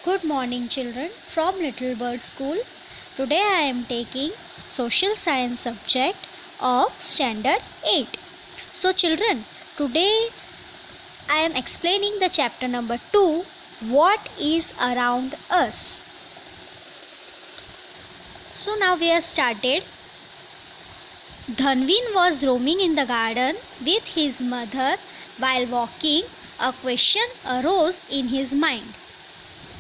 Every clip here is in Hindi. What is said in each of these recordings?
Good morning children from Little Bird School. Today I am taking social science subject of standard 8. So children, today I am explaining the chapter number 2, what is around us. So now we have started. Dhanvin was roaming in the garden with his mother. While walking, a question arose in his mind.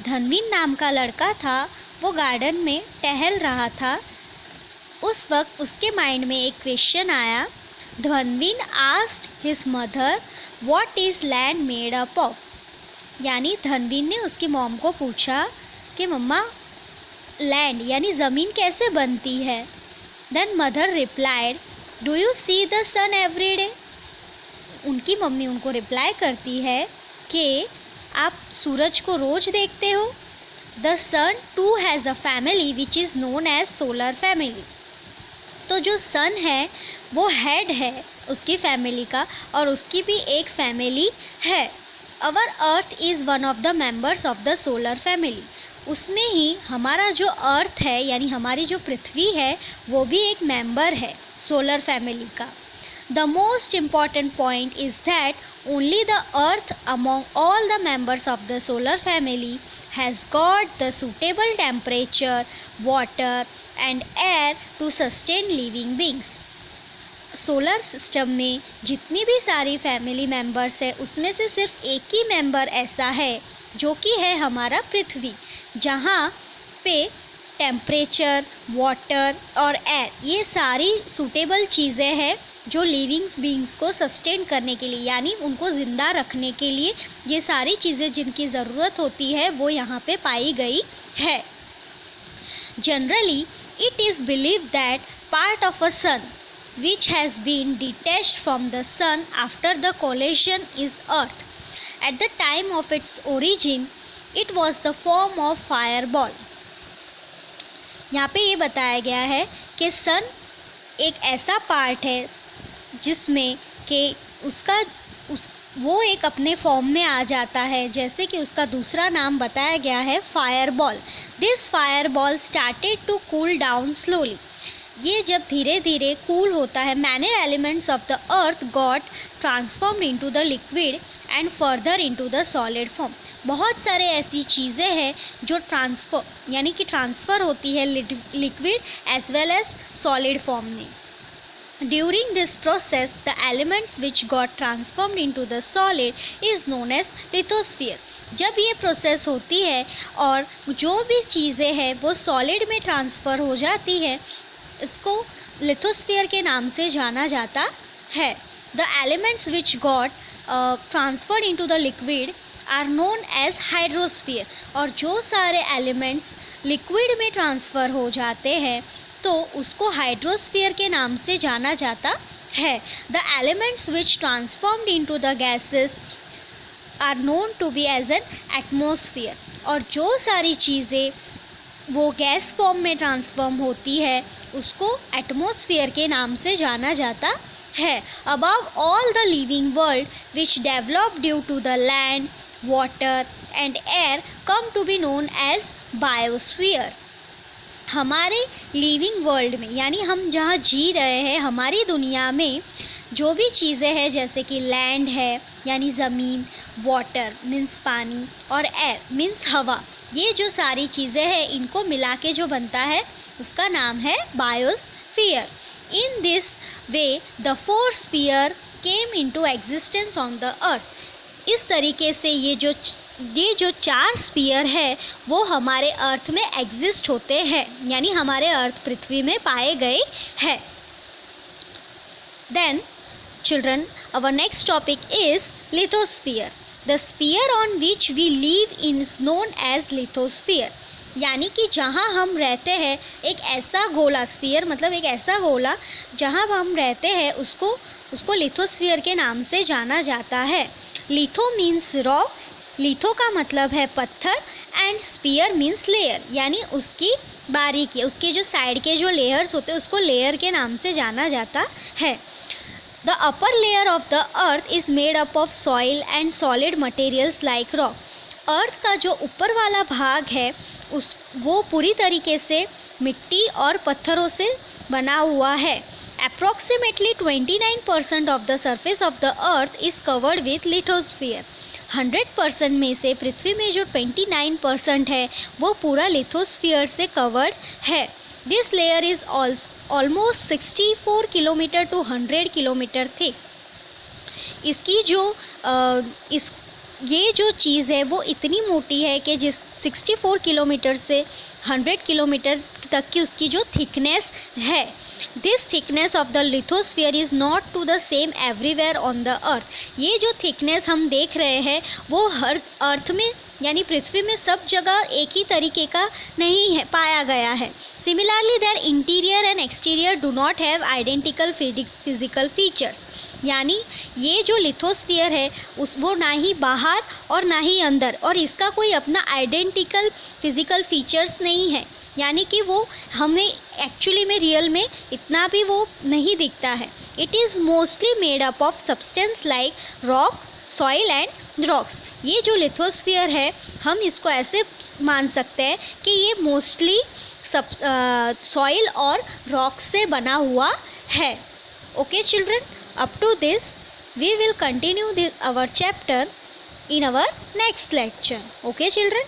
धनवीन नाम का लड़का था, वो गार्डन में टहल रहा था. उस वक्त उसके माइंड में एक क्वेश्चन आया. Dhanveen asked his mother what is land made up of. यानी धनवीन ने उसकी मॉम को पूछा कि मम्मा लैंड यानी ज़मीन कैसे बनती है. Then mother replied do you see the sun every day. उनकी मम्मी उनको रिप्लाई करती है कि आप सूरज को रोज देखते हो. The sun too has a family which is known as solar family. तो जो सन है वो हेड है उसकी फैमिली का और उसकी भी एक फैमिली है. Our earth is one of the members of the solar family. उसमें ही हमारा जो अर्थ है यानी हमारी जो पृथ्वी है वो भी एक मेंबर है सोलर फैमिली का. The most important point is that only the earth among all the members of the solar family has got the suitable temperature, water and air to sustain living beings. Solar system में जितनी भी सारी फैमिली मेंबर्स है उसमें से सिर्फ एक ही मेंबर ऐसा है जो कि है हमारा पृथ्वी, जहाँ पे टेम्परेचर, वाटर और एयर ये सारी सूटेबल चीज़ें हैं जो लिविंग्स बीइंग्स को सस्टेन करने के लिए यानी उनको ज़िंदा रखने के लिए ये सारी चीज़ें जिनकी ज़रूरत होती है वो यहाँ पे पाई गई है. Generally it is believe that part of a sun which has been detached from the sun after the collision is earth. At the time of its origin, it was the form of fireball. यहाँ पे ये बताया गया है कि सन एक ऐसा पार्ट है जिसमें कि वो एक अपने फॉर्म में आ जाता है, जैसे कि उसका दूसरा नाम बताया गया है fireball. This fireball started to cool down slowly. ये जब धीरे धीरे कूल होता है, many elements of the earth got transformed into the liquid and further into the solid form. बहुत सारे ऐसी चीज़ें हैं जो ट्रांसफ़र होती है liquid as well as solid form में. During this process the elements which got transformed into the solid is known as lithosphere. जब ये प्रोसेस होती है और जो भी चीज़ें हैं वो सॉलिड में ट्रांसफ़र हो जाती है, इसको लिथोस्फीयर के नाम से जाना जाता है. The elements which got transferred into the liquid are known as hydrosphere. और जो सारे एलिमेंट्स लिक्विड में ट्रांसफ़र हो जाते हैं तो उसको हाइड्रोस्फीयर के नाम से जाना जाता है. The elements which transformed into the gases are known to be as an atmosphere. और जो सारी चीज़ें वो गैस फॉर्म में ट्रांसफॉर्म होती है उसको एटमॉस्फेयर के नाम से जाना जाता है. Above all the living world which develop due to the land, water and air come to be known as biosphere. हमारे लिविंग वर्ल्ड में यानी हम जहाँ जी रहे हैं हमारी दुनिया में जो भी चीज़ें हैं जैसे कि लैंड है यानी ज़मीन, वाटर मीन्स पानी और एयर मीन्स हवा, ये जो सारी चीज़ें हैं इनको मिला के जो बनता है उसका नाम है biosphere. In this way the 4 sphere came into existence on the अर्थ. इस तरीके से ये जो 4 स्फीयर है वो हमारे अर्थ में एग्जिस्ट होते हैं यानी हमारे अर्थ पृथ्वी में पाए गए हैं. Then children, our next topic is lithosphere. The sphere on which we live is known as lithosphere. यानी कि जहाँ हम रहते हैं एक ऐसा गोला, स्फीयर मतलब एक ऐसा गोला जहाँ हम रहते हैं उसको लिथोस्फीयर के नाम से जाना जाता है. लिथो मीन्स रॉक, लिथो का मतलब है पत्थर एंड स्फीयर मीन्स लेयर यानी उसकी बारीकी, उसके जो साइड के जो लेयर्स होते हैं उसको लेयर के नाम से जाना जाता है. The upper layer of the earth is made up of soil and solid materials like rock. अर्थ का जो ऊपर वाला भाग है वो पूरी तरीके से मिट्टी और पत्थरों से बना हुआ है। Approximately 29% of the surface of the earth is covered with lithosphere। 100% में से पृथ्वी में जो 29% है वो पूरा लिथोस्फीयर से कवर्ड है। This layer is almost 64 kilometre to 100 kilometre thick. इसकी जो ये जो चीज़ है वो इतनी मोटी है कि जिस 64 किलोमीटर से 100 किलोमीटर तक की उसकी जो थिकनेस है। This thickness of the lithosphere is not to the same everywhere on the earth. ये जो थिकनेस हम देख रहे हैं वो हर अर्थ में यानी पृथ्वी में सब जगह एक ही तरीके का नहीं है पाया गया है। Similarly their interior and exterior do not have identical physical features. यानी ये जो लिथोस्फीयर है वो ना ही बाहर और ना ही अंदर, और इसका कोई अपना आइडेंटिकल फिजिकल फीचर्स नहीं है, यानी कि वो हमें एक्चुअली में रियल में इतना भी वो नहीं दिखता है। It is mostly made up of substance like rock, soil and rocks. ये जो लिथोस्फीयर है हम इसको ऐसे मान सकते हैं कि ये मोस्टली सॉइल और रॉक से बना हुआ है। Okay children, up to this we will continue our chapter in our next lecture. Okay children.